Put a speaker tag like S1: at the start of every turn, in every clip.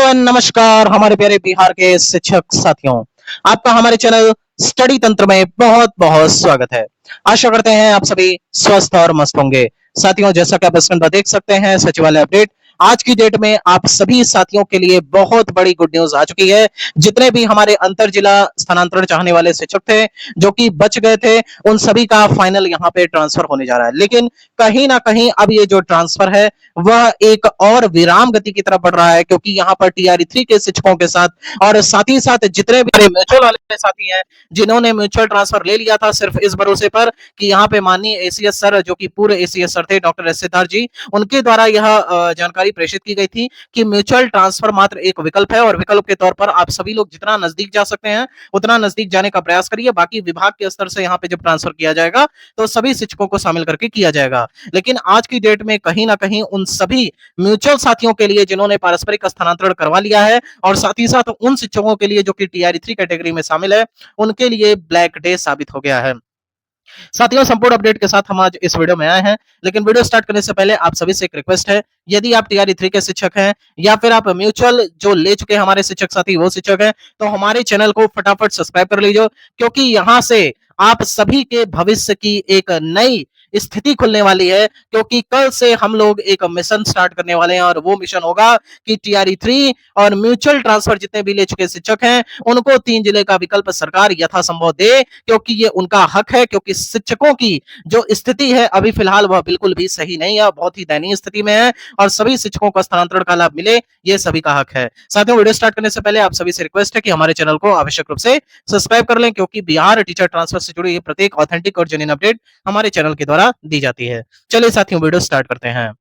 S1: And नमस्कार हमारे प्यारे बिहार के शिक्षक साथियों। आपका हमारे चैनल स्टडी तंत्र में बहुत बहुत स्वागत है। आशा करते हैं आप सभी स्वस्थ और मस्त होंगे। साथियों, जैसा कि आप स्क्रीन पर देख सकते हैं, सचिवालय अपडेट आज की डेट में आप सभी साथियों के लिए बहुत बड़ी गुड न्यूज आ चुकी है। जितने भी हमारे अंतर जिला स्थानांतरण चाहने वाले शिक्षक थे जो कि बच गए थे, उन सभी का फाइनल यहाँ पे ट्रांसफर होने जा रहा है। लेकिन कहीं ना कहीं अब ये जो ट्रांसफर है वह एक और विराम गति की तरफ बढ़ रहा है, क्योंकि यहाँ पर टीआरई 3 के शिक्षकों के साथ और साथ ही साथ जितने भी म्यूचुअल वाले साथी हैं जिन्होंने म्यूचुअल ट्रांसफर ले लिया था सिर्फ इस भरोसे पर कि यहाँ पे माननीय एसीएस सर, जो कि पूरे एसीएस सर थे, डॉक्टर एस सिद्धार्थ जी, उनके द्वारा यह जानकारी प्रेषित की गई थी कि म्यूचुअल ट्रांसफर मात्र एक विकल्प है और विकल्प के तौर पर आप सभी लोग जितना नजदीक जा सकते हैं उतना नजदीक जाने का प्रयास करिए। बाकी विभाग के स्तर से यहाँ पे जब ट्रांसफर किया जाएगा तो सभी शिक्षकों को शामिल करके किया जाएगा। लेकिन आज की डेट में कहीं ना कहीं उन सभी म्यूचुअल साथियों के लिए जिन्होंने पारस्परिक स्थानांतरण करवा लिया है और साथ ही साथ उन शिक्षकों के लिए जो कि टीआरई 3 कैटेगरी में शामिल है, उनके लिए ब्लैक डे साबित हो गया है। साथियों, संपूर्ण अपडेट के साथ हम आज इस वीडियो में आए हैं, लेकिन वीडियो स्टार्ट करने से पहले आप सभी से एक रिक्वेस्ट है, यदि आप टीआरई 3 के शिक्षक हैं या फिर आप म्यूचुअल जो ले चुके हमारे शिक्षक साथी वो शिक्षक हैं, तो हमारे चैनल को फटाफट सब्सक्राइब कर लीजिए, क्योंकि यहां से आप सभी के भविष्य की एक नई स्थिति खुलने वाली है। क्योंकि कल से हम लोग एक मिशन स्टार्ट करने वाले हैं और वो मिशन होगा कि टीआरई 3 और म्यूचुअल ट्रांसफर जितने भी ले चुके शिक्षक हैं उनको 3 जिले का विकल्प सरकार यथासंभव दे, क्योंकि ये उनका हक है। क्योंकि शिक्षकों की जो स्थिति है अभी फिलहाल वह बिल्कुल भी सही नहीं है, बहुत ही दयनीय स्थिति में है और सभी शिक्षकों को स्थानांतरण का लाभ मिले, ये सभी का हक है। साथियों, वीडियो स्टार्ट करने से पहले आप सभी से रिक्वेस्ट है कि हमारे चैनल को आवश्यक रूप से सब्सक्राइब कर लें, क्योंकि बिहार टीचर ट्रांसफर से जुड़ी प्रत्येक ऑथेंटिक और जेन्युइन अपडेट हमारे चैनल के द्वारा दी जाती है। चलिए साथियों, वीडियो स्टार्ट करते हैं।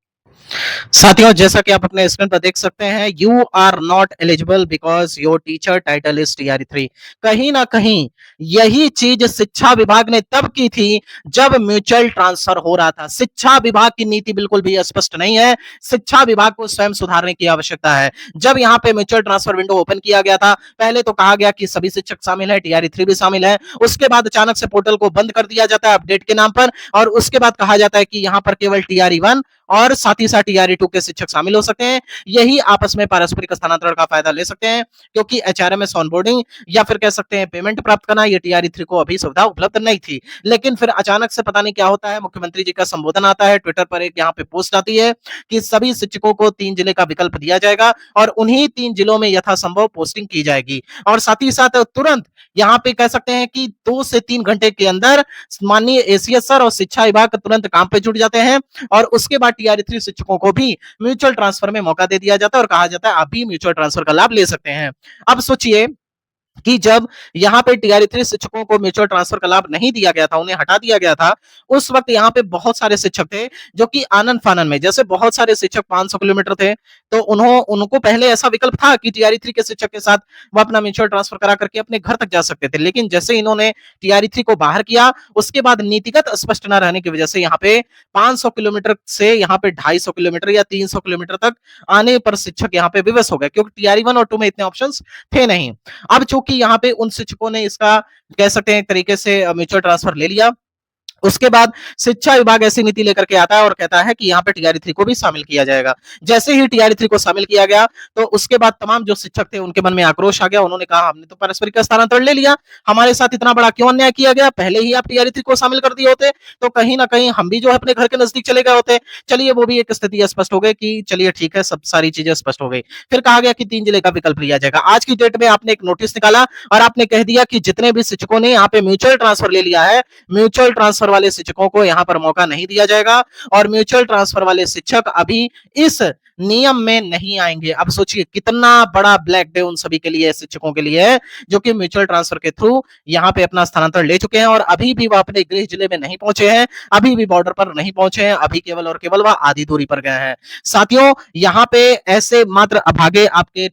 S1: साथियों, जैसा कि आप अपने स्क्रीन पर देख सकते हैं, you are not eligible because your teacher title is TRE 3। कहीं ना कहीं यही चीज शिक्षा विभाग ने तब की थी जब म्यूचुअल ट्रांसफर हो रहा था। शिक्षा विभाग की नीति बिल्कुल भी स्पष्ट नहीं है, शिक्षा विभाग को स्वयं सुधारने की आवश्यकता है। जब यहाँ पे म्यूचुअल ट्रांसफर विंडो ओपन किया गया था, पहले तो कहा गया कि सभी शिक्षक शामिल है, टीआरई 3 भी शामिल है। उसके बाद अचानक से पोर्टल को बंद कर दिया जाता है अपडेट के नाम पर, और उसके बाद कहा जाता है कि यहाँ पर केवल टीआरई 1 और साथ ही साथ टीआरई 2 के शिक्षक शामिल हो सकते हैं। यही आपस में पारस्परिक स्थानांतरण का फायदा ले सकते हैं, क्योंकि एचआरएमएस ऑनबोर्डिंग या फिर कह सकते हैं पेमेंट प्राप्त करना, ये टीआरई 3 को अभी सुविधा उपलब्ध नहीं थी। लेकिन फिर अचानक से पता नहीं क्या होता है, मुख्यमंत्री जी का संबोधन आता है, ट्विटर पर एक यहाँ पे पोस्ट आती है कि सभी शिक्षकों को 3 जिले का विकल्प दिया जाएगा और उन्हीं 3 जिलों में यथासंभव पोस्टिंग की जाएगी। और साथ ही साथ तुरंत यहाँ पे कह सकते हैं कि 2 से 3 घंटे के अंदर माननीय एसीएस सर और शिक्षा विभाग तुरंत काम पे जुट जाते हैं और उसके बाद टीआरई 3 शिक्षकों को भी म्यूचुअल ट्रांसफर में मौका दे दिया जाता है और कहा जाता है आप भी म्यूचुअल ट्रांसफर का लाभ ले सकते हैं। अब सोचिए कि जब यहाँ पे टीआरई 3 शिक्षकों को म्यूचुअल ट्रांसफर का लाभ नहीं दिया गया था, उन्हें हटा दिया गया था, उस वक्त यहाँ पे बहुत सारे शिक्षक थे जो कि आनन फानन में, जैसे बहुत सारे शिक्षक 500 किलोमीटर थे, तो उनको पहले ऐसा विकल्प था कि टीआरई 3 के शिक्षक के साथ वो अपना म्यूचुअल ट्रांसफर करा करके अपने घर तक जा सकते थे। लेकिन जैसे इन्होंने टीआरई 3 को बाहर किया, उसके बाद नीतिगत स्पष्ट न रहने की वजह से यहाँ पे 500 किलोमीटर से यहाँ पे 250 किलोमीटर या 300 किलोमीटर तक आने पर शिक्षक यहाँ पे विवश हो गए, क्योंकि टीआरई 1 और 2 में इतने ऑप्शन थे नहीं। अब चूंकि यहाँ पे उन शिक्षकों ने इसका कह सकते हैं एक तरीके से म्यूचुअल ट्रांसफर ले लिया, उसके बाद शिक्षा विभाग ऐसी नीति लेकर के आता है और कहता है कि यहाँ पे टीआरई 3 को भी शामिल किया जाएगा। जैसे ही टीआरई 3 को शामिल किया गया तो उसके बाद तमाम जो शिक्षक थे उनके मन में आक्रोश आ गया। उन्होंने कहा हमने तो पारस्परिक स्थानांतरण ले लिया, हमारे साथ इतना बड़ा क्यों अन्याय किया गया, पहले ही आप टीआरई 3 को शामिल कर दिए होते तो कहीं ना कहीं हम भी जो है अपने घर के नजदीक चले गए होते। चलिए, वो भी एक स्थिति स्पष्ट हो गई कि चलिए ठीक है, सब सारी चीजें स्पष्ट हो गई। फिर कहा गया कि 3 जिले का विकल्प लिया जाएगा। आज की डेट में आपने एक नोटिस निकाला और आपने कह दिया कि जितने भी शिक्षकों ने यहाँ पे म्यूचुअल ट्रांसफर ले लिया है, म्यूचुअल ट्रांसफर वाले शिक्षकों को यहाँ पर मौका नहीं दिया जाएगा और म्यूचुअल ट्रांसफर वाले शिक्षक अभी इस नियम में नहीं आएंगे। अब सोचिए कितना बड़ा ब्लैक डे उन सभी के लिए, शिक्षकों के लिए है जो कि म्यूचुअल ट्रांसफर के थ्रू यहाँ पे अपना स्थानांतरण ले चुके हैं और अभी भी वह अपने गृह जिले में नहीं पहुंचे हैं, अभी भी बॉर्डर पर नहीं पहुंचे हैं, अभी केवल और केवल वह आधी दूरी पर गए हैं। साथियों, यहाँ पे ऐसे मात्र अभागे आपके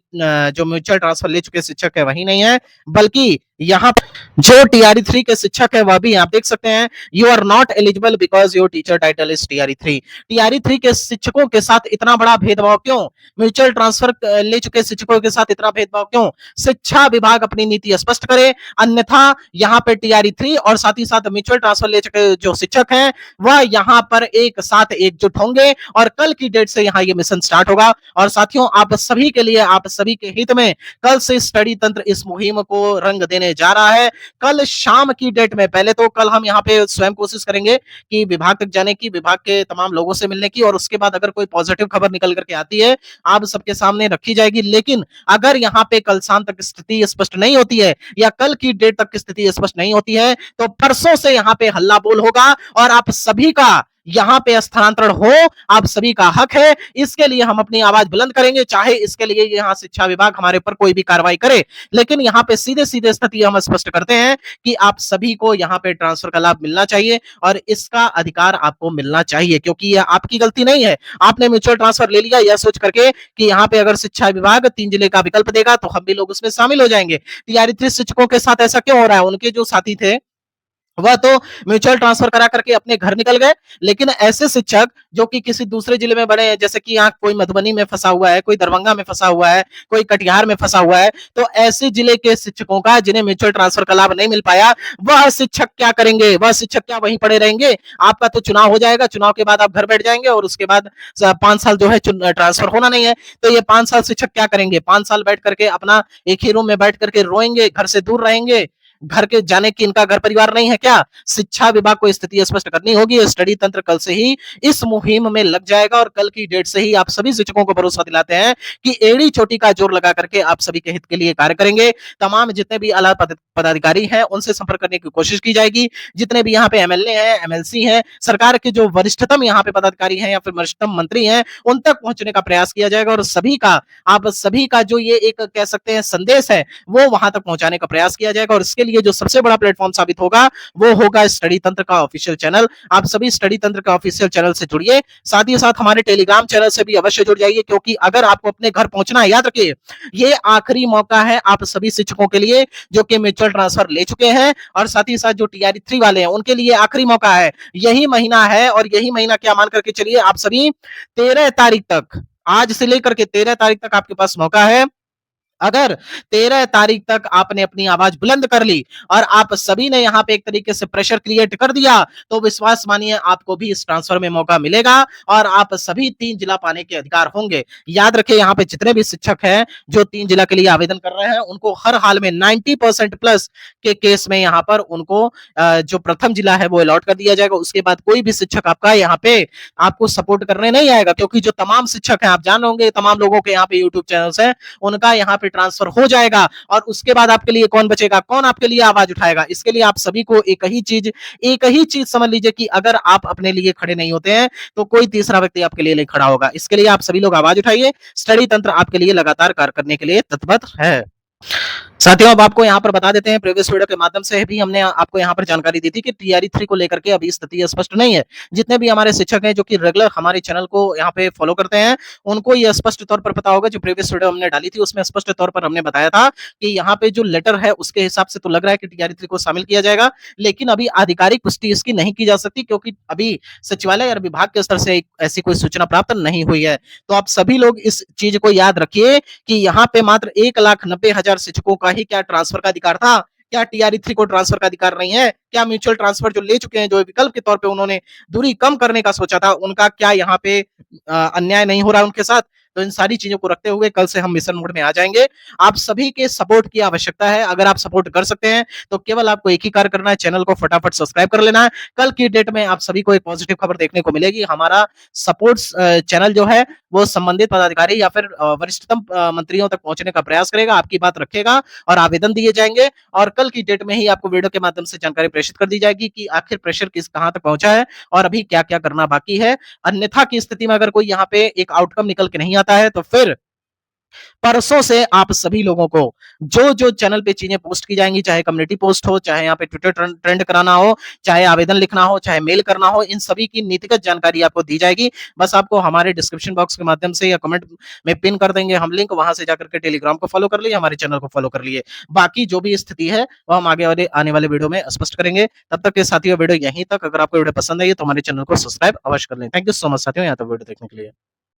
S1: जो म्यूचुअल ट्रांसफर ले चुके शिक्षक है वही नहीं है, बल्कि यहाँ जो टीआरई 3 के शिक्षक है वह भी आप देख सकते हैं, you are not eligible because your teacher title is TRE 3। TRE 3 के शिक्षकों के साथ इतना बड़ा भेदभाव क्यों? म्यूचुअल ट्रांसफर ले चुके शिक्षकों के साथ इतना भेदभाव क्यों? शिक्षा विभाग अपनी नीति स्पष्ट करे, अन्यथा यहाँ पे टीआरई 3 और साथ ही साथ म्यूचुअल ट्रांसफर ले चुके जो शिक्षक हैं वह यहाँ पर एक साथ एकजुट होंगे और कल की डेट से यहाँ ये मिशन स्टार्ट होगा। और साथियों, आप सभी के लिए, आप सभी के हित में कल से स्टडी तंत्र इस मुहिम को रंग देने जा रहा है। कल शाम की डेट में, पहले तो कल हम यहाँ पे स्वयं कोशिश करेंगे कि विभाग तक जाने की, विभाग के तमाम लोगों से मिलने की, और उसके बाद अगर कोई पॉजिटिव खबर निकल करके आती है आप सबके सामने रखी जाएगी। लेकिन अगर यहाँ पे कल शाम तक स्थिति स्पष्ट नहीं होती है या कल की डेट तक स्थिति स्पष्ट नहीं होती है तो परसों से यहाँ पे हल्ला बोल होगा और आप सभी का यहाँ पे स्थानांतरण हो, आप सभी का हक है। इसके लिए हम अपनी आवाज बुलंद करेंगे, चाहे इसके लिए यहाँ शिक्षा विभाग हमारे ऊपर कोई भी कार्रवाई करे। लेकिन यहाँ पे सीधे सीधे स्थिति हम स्पष्ट करते हैं कि आप सभी को यहाँ पे ट्रांसफर का लाभ मिलना चाहिए और इसका अधिकार आपको मिलना चाहिए, क्योंकि यह आपकी गलती नहीं है। आपने म्यूचुअल ट्रांसफर ले लिया यह सोच करके कि यहाँ पे अगर शिक्षा विभाग 3 जिले का विकल्प देगा तो हम भी लोग उसमें शामिल हो जाएंगे। टीआरई 3 शिक्षकों के साथ ऐसा क्यों हो रहा है? उनके जो साथी थे वह तो म्यूचुअल ट्रांसफर करा करके अपने घर निकल गए, लेकिन ऐसे शिक्षक जो कि किसी दूसरे जिले में बने हैं, जैसे कि यहाँ कोई मधुबनी में फंसा हुआ है, कोई दरभंगा में फंसा हुआ है, कोई कटिहार में फंसा हुआ है, तो ऐसे जिले के शिक्षकों का जिन्हें म्यूचुअल ट्रांसफर का लाभ नहीं मिल पाया, वह शिक्षक क्या करेंगे? वह शिक्षक क्या वहीं पड़े रहेंगे? आपका तो चुनाव हो जाएगा, चुनाव के बाद आप घर बैठ जाएंगे और उसके बाद 5 साल जो है ट्रांसफर होना नहीं है, तो ये 5 साल शिक्षक क्या करेंगे? 5 साल बैठ करके अपना एक ही रूम में बैठ करके रोएंगे, घर से दूर रहेंगे, घर के जाने की इनका घर परिवार नहीं है क्या? शिक्षा विभाग को स्थिति स्पष्ट करनी होगी। स्टडी तंत्र कल से ही इस मुहिम में लग जाएगा और कल की डेट से ही आप सभी शिक्षकों को भरोसा दिलाते हैं कि एड़ी चोटी का जोर लगा करके आप सभी के हित के लिए कार्य करेंगे। तमाम जितने भी आला पदाधिकारी हैं उनसे संपर्क करने की कोशिश की जाएगी। जितने भी यहाँ पे एमएलए हैं, एमएलसी हैं, सरकार के जो वरिष्ठतम यहाँ पे पदाधिकारी हैं या फिर वरिष्ठतम मंत्री हैं, उन तक पहुंचने का प्रयास किया जाएगा और सभी का, आप सभी का जो ये एक कह सकते हैं संदेश है, वो वहां तक पहुंचाने का प्रयास किया जाएगा। और इसके लिए जो सबसे बड़ा प्लेटफॉर्म साबित होगा वो होगा स्टडी तंत्र का ऑफिशियल चैनल। आप सभी स्टडी तंत्र का ऑफिशियल चैनल से जुड़िए, साथ ही साथ हमारे टेलीग्राम चैनल से भी अवश्य जुड़ जाइए, क्योंकि अगर आपको अपने घर पहुंचना है, याद रखिए ये आखिरी मौका है आप सभी शिक्षकों के लिए जो कि म्यूचुअल ट्रांसफर ले चुके हैं, और साथ ही साथ जो टीआरई 3 वाले हैं उनके लिए आखिरी मौका है। यही महीना है और यही महीना क्या मान करके चलिए, आप सभी 13 तारीख तक, आज से लेकर के 13 तारीख तक आपके पास मौका है। अगर 13 तारीख तक आपने अपनी आवाज बुलंद कर ली और आप सभी ने यहाँ पे एक तरीके से प्रेशर क्रिएट कर दिया, तो विश्वास मानिए आपको भी इस ट्रांसफर में मौका मिलेगा और आप सभी 3 जिला पाने के अधिकार होंगे। याद रखें, यहाँ पे जितने भी शिक्षक हैं जो 3 जिला के लिए आवेदन कर रहे हैं उनको हर हाल में 90% प्लस के केस में यहाँ पर उनको जो प्रथम जिला है वो अलॉट कर दिया जाएगा। उसके बाद कोई भी शिक्षक आपका यहाँ पे आपको सपोर्ट करने नहीं आएगा, क्योंकि जो तमाम शिक्षक हैं, आप जान होंगे तमाम लोगों के यहाँ पे यूट्यूब चैनल्स हैं, उनका यहाँ पे ट्रांसफर हो जाएगा और उसके बाद आपके लिए कौन बचेगा? कौन आपके लिए आवाज उठाएगा? इसके लिए आप सभी को एक ही चीज समझ लीजिए कि अगर आप अपने लिए खड़े नहीं होते हैं तो कोई तीसरा व्यक्ति आपके लिए नहीं खड़ा होगा। इसके लिए आप सभी लोग आवाज उठाइए। स्टडी तंत्र आपके लिए लगातार कार्य करने के लिए तत्पर है। साथियों, अब आपको यहाँ पर बता देते हैं, प्रीवियस वीडियो के माध्यम से भी हमने आपको यहाँ पर जानकारी दी थी कि टीआरई 3 को लेकर के अभी स्थिति स्पष्ट नहीं है। जितने भी हमारे शिक्षक हैं जो कि रेगुलर हमारे चैनल को यहाँ पे फॉलो करते हैं, उनको ये स्पष्ट तौर पर पता होगा। जो प्रीवियस वीडियो हमने डाली थी उसमें स्पष्ट तौर पर हमने बताया था कि यहाँ पे जो लेटर है उसके हिसाब से तो लग रहा है कि टीआरई 3 को शामिल किया जाएगा, लेकिन अभी आधिकारिक पुष्टि इसकी नहीं की जा सकती, क्योंकि अभी सचिवालय और विभाग के स्तर से ऐसी कोई सूचना प्राप्त नहीं हुई है। तो आप सभी लोग इस चीज को याद रखिए कि यहाँ पे मात्र 1,90,000 शिक्षकों का ही क्या ट्रांसफर का अधिकार था? क्या टीआरई 3 को ट्रांसफर का अधिकार नहीं है? क्या म्यूचुअल ट्रांसफर जो ले चुके हैं, जो विकल्प के तौर पे उन्होंने दूरी कम करने का सोचा था, उनका क्या यहाँ पे अन्याय नहीं हो रहा है उनके साथ? तो इन सारी चीजों को रखते हुए कल से हम मिशन मोड में आ जाएंगे। आप सभी के सपोर्ट की आवश्यकता है। अगर आप सपोर्ट कर सकते हैं तो केवल आपको एक ही कार्य करना है, चैनल को फटाफट सब्सक्राइब कर लेना है। कल की डेट में आप सभी को एक पॉजिटिव खबर देखने को मिलेगी। हमारा सपोर्ट चैनल जो है वो संबंधित पदाधिकारी या फिर वरिष्ठतम मंत्रियों तक पहुंचने का प्रयास करेगा, आपकी बात रखेगा और आवेदन दिए जाएंगे। और कल की डेट में ही आपको वीडियो के माध्यम से जानकारी प्रेषित कर दी जाएगी कि आखिर प्रेशर किस कहां तक पहुंचा है और अभी क्या क्या करना बाकी है। अन्यथा की स्थिति में अगर कोई यहाँ पे एक आउटकम निकल के नहीं आता है तो फिर परसों से आप सभी लोगों को जो चैनल पे चीजें पोस्ट की जाएंगी, चाहे कम्युनिटी पोस्ट हो, चाहे यहाँ पे ट्विटर ट्रेंड कराना हो, चाहे आवेदन लिखना हो, चाहे मेल करना हो, इन सभी की नीतिगत जानकारी आपको दी जाएगी। बस आपको हमारे डिस्क्रिप्शन बॉक्स के माध्यम से या कमेंट में पिन कर देंगे हम लिंक, वहां से जाकर के टेलीग्राम को फॉलो कर लिए, हमारे चैनल को फॉलो कर लिए। बाकी जो भी स्थिति है वो हम आगे वाले आने वाले वीडियो में स्पष्ट करेंगे। तब तक के साथियों, वीडियो यहीं तक। अगर आपको वीडियो पसंद आई तो हमारे चैनल को सब्सक्राइब अवश्य कर लें। थैंक यू सो मच साथियों, यहाँ तक वीडियो देखने के लिए।